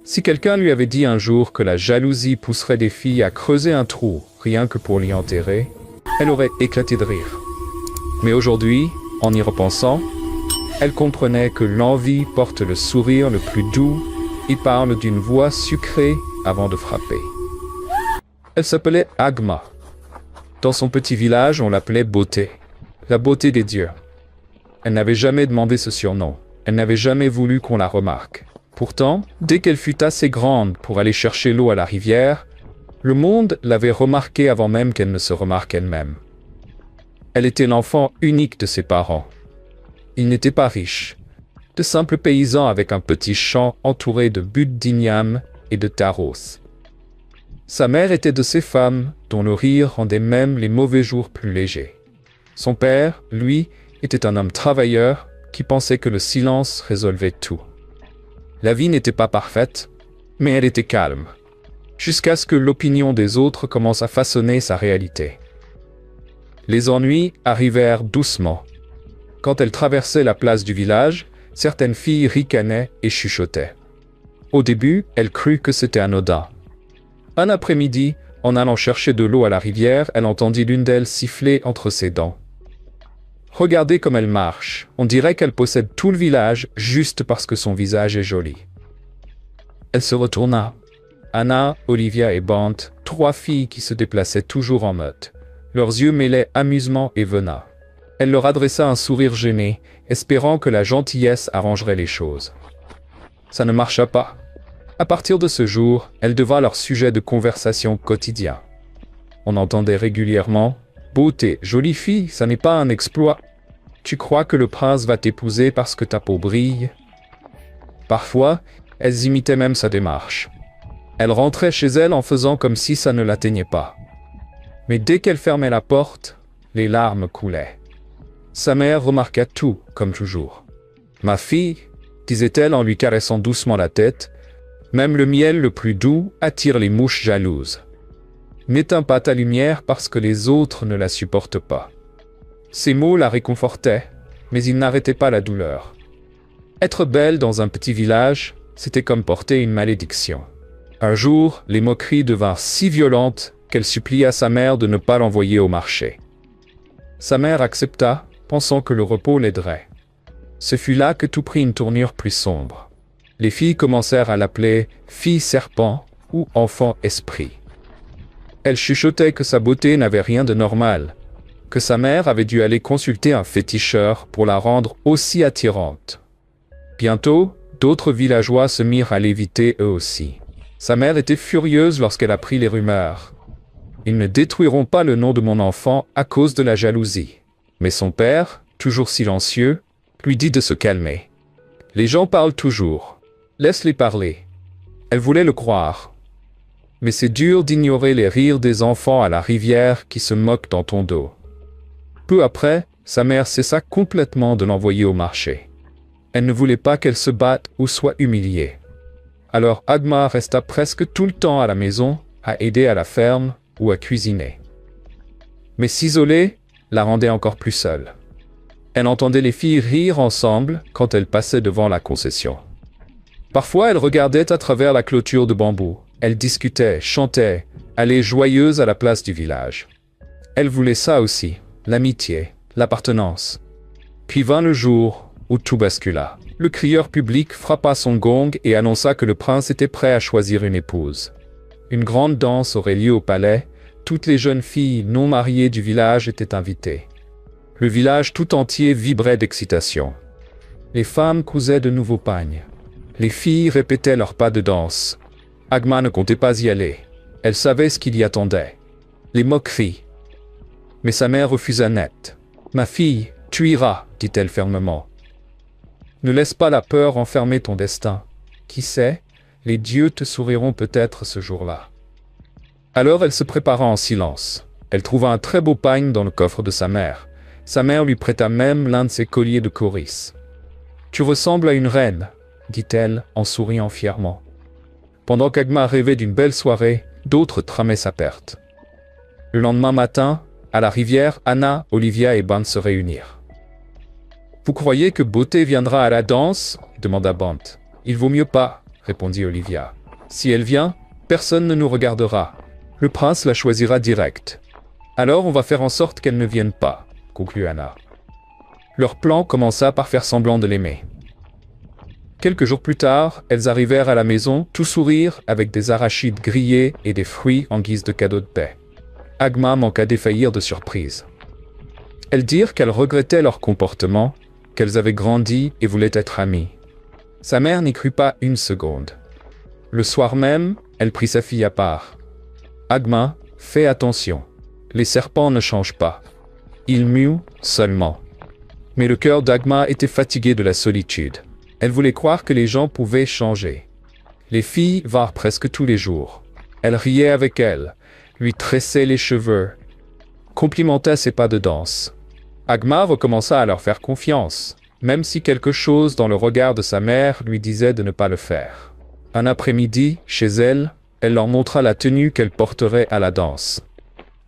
Si quelqu'un lui avait dit un jour que la jalousie pousserait des filles à creuser un trou, rien que pour l'y enterrer, elle aurait éclaté de rire. Mais aujourd'hui, en y repensant, elle comprenait que l'envie porte le sourire le plus doux et parle d'une voix sucrée avant de frapper. Elle s'appelait Agma. Dans son petit village, on l'appelait Beauté, la beauté des dieux. Elle n'avait jamais demandé ce surnom, elle n'avait jamais voulu qu'on la remarque. Pourtant, dès qu'elle fut assez grande pour aller chercher l'eau à la rivière, le monde l'avait remarquée avant même qu'elle ne se remarque elle-même. Elle était l'enfant unique de ses parents. Ils n'étaient pas riches, de simples paysans avec un petit champ entouré de buttes d'igname et de taros. Sa mère était de ces femmes dont le rire rendait même les mauvais jours plus légers. Son père, lui, était un homme travailleur qui pensait que le silence résolvait tout. La vie n'était pas parfaite, mais elle était calme, jusqu'à ce que l'opinion des autres commence à façonner sa réalité. Les ennuis arrivèrent doucement. Quand elle traversait la place du village, certaines filles ricanaient et chuchotaient. Au début, elle crut que c'était anodin. Un après-midi, en allant chercher de l'eau à la rivière, elle entendit l'une d'elles siffler entre ses dents. « Regardez comme elle marche, on dirait qu'elle possède tout le village juste parce que son visage est joli. » Elle se retourna. Anna, Olivia et Bant, 3 filles qui se déplaçaient toujours en meute. Leurs yeux mêlaient amusement et venin. Elle leur adressa un sourire gêné, espérant que la gentillesse arrangerait les choses. Ça ne marcha pas. À partir de ce jour, elle devint leur sujet de conversation quotidien. On entendait régulièrement « Beauté, jolie fille, ça n'est pas un exploit. Tu crois que le prince va t'épouser parce que ta peau brille ?» Parfois, elles imitaient même sa démarche. Elle rentrait chez elle en faisant comme si ça ne l'atteignait pas. Mais dès qu'elle fermait la porte, les larmes coulaient. Sa mère remarqua tout, comme toujours. « Ma fille, » disait-elle en lui caressant doucement la tête, « même le miel le plus doux attire les mouches jalouses. N'éteins pas ta lumière parce que les autres ne la supportent pas. » Ces mots la réconfortaient, mais ils n'arrêtaient pas la douleur. Être belle dans un petit village, c'était comme porter une malédiction. Un jour, les moqueries devinrent si violentes qu'elle supplia sa mère de ne pas l'envoyer au marché. Sa mère accepta, pensant que le repos l'aiderait. Ce fut là que tout prit une tournure plus sombre. Les filles commencèrent à l'appeler « fille serpent » ou « enfant esprit ». Elle chuchotait que sa beauté n'avait rien de normal, que sa mère avait dû aller consulter un féticheur pour la rendre aussi attirante. Bientôt, d'autres villageois se mirent à l'éviter eux aussi. Sa mère était furieuse lorsqu'elle apprit les rumeurs. « Ils ne détruiront pas le nom de mon enfant à cause de la jalousie. » Mais son père, toujours silencieux, lui dit de se calmer. « Les gens parlent toujours. Laisse-les parler. » Elle voulait le croire. Mais c'est dur d'ignorer les rires des enfants à la rivière qui se moquent dans ton dos. Peu après, sa mère cessa complètement de l'envoyer au marché. Elle ne voulait pas qu'elle se batte ou soit humiliée. Alors Agma resta presque tout le temps à la maison, à aider à la ferme ou à cuisiner. Mais s'isoler la rendait encore plus seule. Elle entendait les filles rire ensemble quand elles passaient devant la concession. Parfois, elle regardait à travers la clôture de bambou. Elle discutait, chantait, allait joyeuse à la place du village. Elle voulait ça aussi, l'amitié, l'appartenance. Puis vint le jour où tout bascula. Le crieur public frappa son gong et annonça que le prince était prêt à choisir une épouse. Une grande danse aurait lieu au palais. Toutes les jeunes filles non mariées du village étaient invitées. Le village tout entier vibrait d'excitation. Les femmes cousaient de nouveaux pagnes. Les filles répétaient leurs pas de danse. Agma ne comptait pas y aller. Elle savait ce qui l'y attendait. Les moqueries. Mais sa mère refusa net. « Ma fille, tu iras, dit-elle fermement. Ne laisse pas la peur enfermer ton destin. Qui sait, les dieux te souriront peut-être ce jour-là. » Alors elle se prépara en silence. Elle trouva un très beau pagne dans le coffre de sa mère. Sa mère lui prêta même l'un de ses colliers de coris. « Tu ressembles à une reine, » dit-elle en souriant fièrement. Pendant qu'Agma rêvait d'une belle soirée, d'autres tramaient sa perte. Le lendemain matin, à la rivière, Anna, Olivia et Bant se réunirent. « Vous croyez que Beauté viendra à la danse ?» demanda Bant. « Il vaut mieux pas, répondit Olivia. Si elle vient, personne ne nous regardera. Le prince la choisira direct. Alors on va faire en sorte qu'elle ne vienne pas, conclut Anna. Leur plan commença par faire semblant de l'aimer. Quelques jours plus tard, elles arrivèrent à la maison, tout sourire, avec des arachides grillés et des fruits en guise de cadeau de paix. Agma manqua défaillir de surprise. Elles dirent qu'elles regrettaient leur comportement, qu'elles avaient grandi et voulaient être amies. Sa mère n'y crut pas une seconde. Le soir même, elle prit sa fille à part. Agma, fais attention. Les serpents ne changent pas. Ils muent seulement. Mais le cœur d'Agma était fatigué de la solitude. Elle voulait croire que les gens pouvaient changer. Les filles vinrent presque tous les jours. Elle riait avec elle, lui tressait les cheveux, complimenta ses pas de danse. Agma recommença à leur faire confiance, même si quelque chose dans le regard de sa mère lui disait de ne pas le faire. Un après-midi, chez elle, elle leur montra la tenue qu'elle porterait à la danse.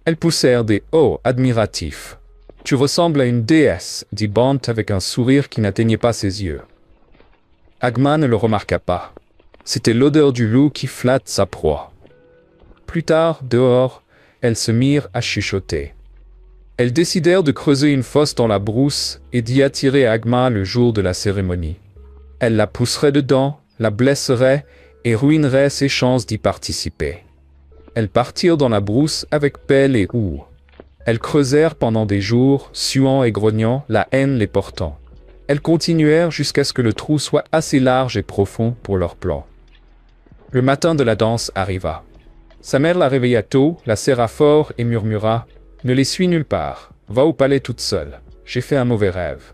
Elles poussèrent des « oh » admiratifs. « Tu ressembles à une déesse », dit Bant avec un sourire qui n'atteignait pas ses yeux. Agma ne le remarqua pas. C'était l'odeur du loup qui flatte sa proie. Plus tard, dehors, elles se mirent à chuchoter. Elles décidèrent de creuser une fosse dans la brousse et d'y attirer Agma le jour de la cérémonie. Elle la pousserait dedans, la blesserait et ruinerait ses chances d'y participer. Elles partirent dans la brousse avec pelle et houe. Elles creusèrent pendant des jours, suant et grognant, la haine les portant. Elles continuèrent jusqu'à ce que le trou soit assez large et profond pour leur plan. Le matin de la danse arriva. Sa mère la réveilla tôt, la serra fort et murmura « Ne les suis nulle part, va au palais toute seule, j'ai fait un mauvais rêve. »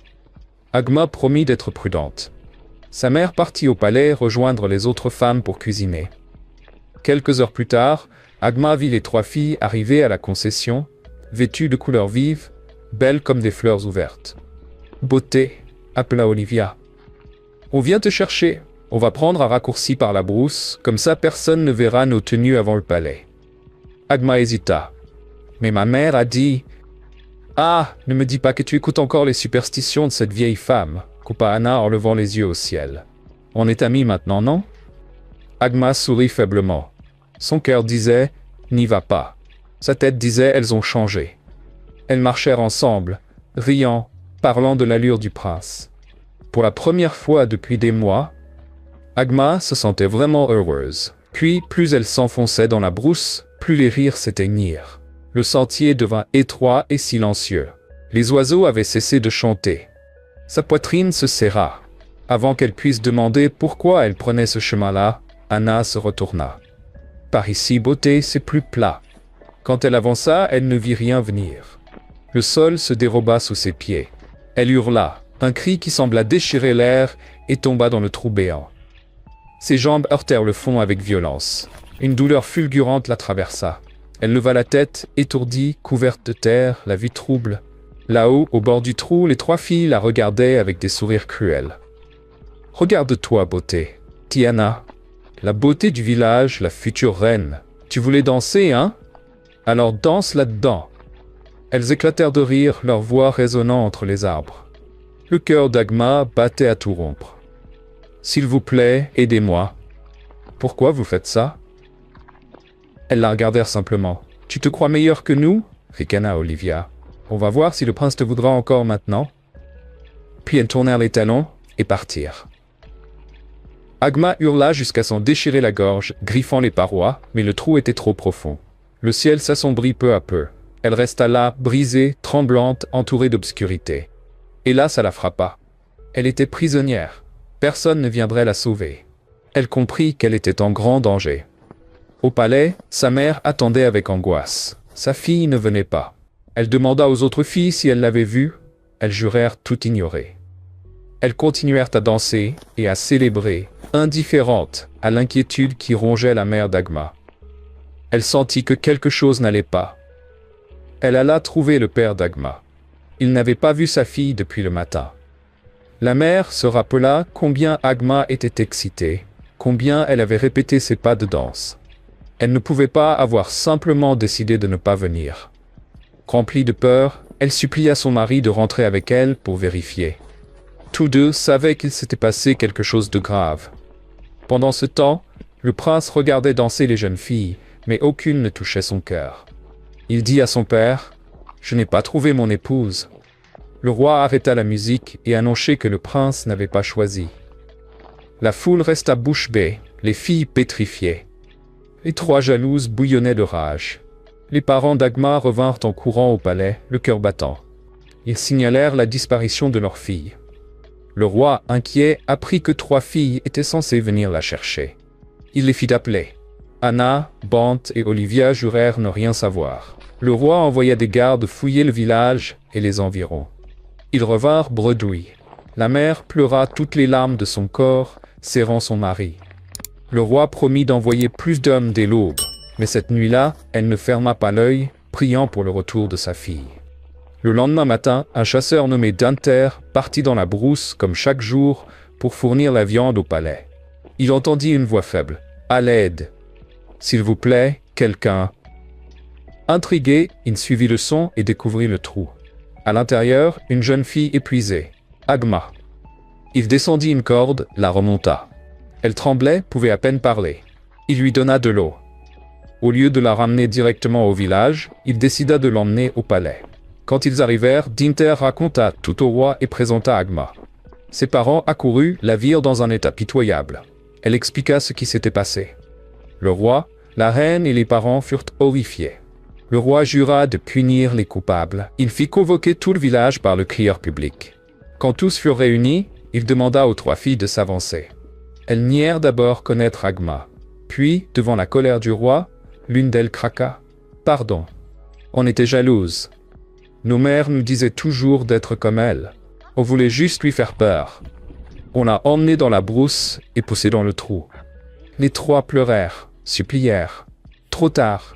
Agma promit d'être prudente. Sa mère partit au palais rejoindre les autres femmes pour cuisiner. Quelques heures plus tard, Agma vit les 3 filles arriver à la concession, vêtues de couleurs vives, belles comme des fleurs ouvertes. « Beauté !» appela Olivia. « On vient te chercher. On va prendre un raccourci par la brousse, comme ça personne ne verra nos tenues avant le palais. » Agma hésita. « Mais ma mère a dit... »« Ah, ne me dis pas que tu écoutes encore les superstitions de cette vieille femme, » coupa Anna en levant les yeux au ciel. « On est amis maintenant, non ?» Agma sourit faiblement. Son cœur disait « N'y va pas ». Sa tête disait « Elles ont changé ». Elles marchèrent ensemble, riant, parlant de l'allure du prince. Pour la première fois depuis des mois, Agma se sentait vraiment heureuse. Puis, plus elle s'enfonçait dans la brousse, plus les rires s'éteignirent. Le sentier devint étroit et silencieux. Les oiseaux avaient cessé de chanter. Sa poitrine se serra. Avant qu'elle puisse demander pourquoi elle prenait ce chemin-là, Anna se retourna. Par ici, beauté, c'est plus plat. Quand elle avança, elle ne vit rien venir. Le sol se déroba sous ses pieds. Elle hurla, un cri qui sembla déchirer l'air et tomba dans le trou béant. Ses jambes heurtèrent le fond avec violence. Une douleur fulgurante la traversa. Elle leva la tête, étourdie, couverte de terre, la vue trouble. Là-haut, au bord du trou, les 3 filles la regardaient avec des sourires cruels. « Regarde-toi, beauté, dit Anna. La beauté du village, la future reine. Tu voulais danser, hein? Alors danse là-dedans. » Elles éclatèrent de rire, leur voix résonnant entre les arbres. Le cœur d'Agma battait à tout rompre. « S'il vous plaît, aidez-moi. »« Pourquoi vous faites ça ?» Elles la regardèrent simplement. « Tu te crois meilleure que nous ?» ricana Olivia. « On va voir si le prince te voudra encore maintenant. » Puis elles tournèrent les talons et partirent. Agma hurla jusqu'à s'en déchirer la gorge, griffant les parois, mais le trou était trop profond. Le ciel s'assombrit peu à peu. Elle resta là, brisée, tremblante, entourée d'obscurité. Et là, ça la frappa. Elle était prisonnière. Personne ne viendrait la sauver. Elle comprit qu'elle était en grand danger. Au palais, sa mère attendait avec angoisse. Sa fille ne venait pas. Elle demanda aux autres filles si elles l'avaient vue. Elles jurèrent tout ignorer. Elles continuèrent à danser et à célébrer, indifférentes à l'inquiétude qui rongeait la mère d'Agma. Elle sentit que quelque chose n'allait pas. Elle alla trouver le père d'Agma. Il n'avait pas vu sa fille depuis le matin. La mère se rappela combien Agma était excitée, combien elle avait répété ses pas de danse. Elle ne pouvait pas avoir simplement décidé de ne pas venir. Remplie de peur, elle supplia son mari de rentrer avec elle pour vérifier. Tous deux savaient qu'il s'était passé quelque chose de grave. Pendant ce temps, le prince regardait danser les jeunes filles, mais aucune ne touchait son cœur. Il dit à son père, « Je n'ai pas trouvé mon épouse. » Le roi arrêta la musique et annonça que le prince n'avait pas choisi. La foule resta bouche bée, les filles pétrifiées. Les trois jalouses bouillonnaient de rage. Les parents d'Agma revinrent en courant au palais, le cœur battant. Ils signalèrent la disparition de leur fille. Le roi, inquiet, apprit que 3 filles étaient censées venir la chercher. Il les fit appeler. Anna, Bant et Olivia jurèrent ne rien savoir. Le roi envoya des gardes fouiller le village et les environs. Ils revinrent bredouilles. La mère pleura toutes les larmes de son corps, serrant son mari. Le roi promit d'envoyer plus d'hommes dès l'aube, mais cette nuit-là, elle ne ferma pas l'œil, priant pour le retour de sa fille. Le lendemain matin, un chasseur nommé Dunter partit dans la brousse, comme chaque jour, pour fournir la viande au palais. Il entendit une voix faible. « À l'aide ! S'il vous plaît, quelqu'un !» Intrigué, il suivit le son et découvrit le trou. À l'intérieur, une jeune fille épuisée. Agma. Il descendit une corde, la remonta. Elle tremblait, pouvait à peine parler. Il lui donna de l'eau. Au lieu de la ramener directement au village, il décida de l'emmener au palais. Quand ils arrivèrent, Dinter raconta tout au roi et présenta Agma. Ses parents, accourus, la virent dans un état pitoyable. Elle expliqua ce qui s'était passé. Le roi, la reine et les parents furent horrifiés. Le roi jura de punir les coupables. Il fit convoquer tout le village par le crieur public. Quand tous furent réunis, il demanda aux 3 filles de s'avancer. Elles nièrent d'abord connaître Agma. Puis, devant la colère du roi, l'une d'elles craqua. « Pardon. On était jalouses. Nos mères nous disaient toujours d'être comme elle. On voulait juste lui faire peur. On l'a emmenée dans la brousse et poussée dans le trou. » Les 3 pleurèrent, supplièrent. Trop tard.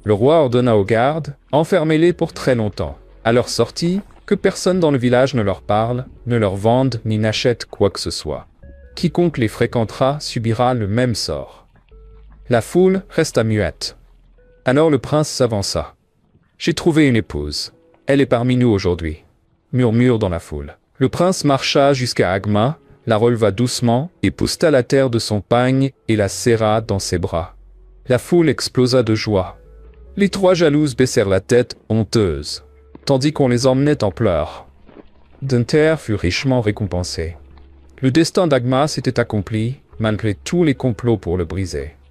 Le roi ordonna aux gardes, enfermez-les pour très longtemps. À leur sortie, que personne dans le village ne leur parle, ne leur vende ni n'achète quoi que ce soit. Quiconque les fréquentera subira le même sort. La foule resta muette. Alors le prince s'avança. « J'ai trouvé une épouse. Elle est parmi nous aujourd'hui. » Murmure dans la foule. Le prince marcha jusqu'à Agma, la releva doucement, épousseta la terre de son pagne et la serra dans ses bras. La foule explosa de joie. Les 3 jalouses baissèrent la tête, honteuses, tandis qu'on les emmenait en pleurs. Dunter fut richement récompensé. Le destin d'Agma s'était accompli, malgré tous les complots pour le briser.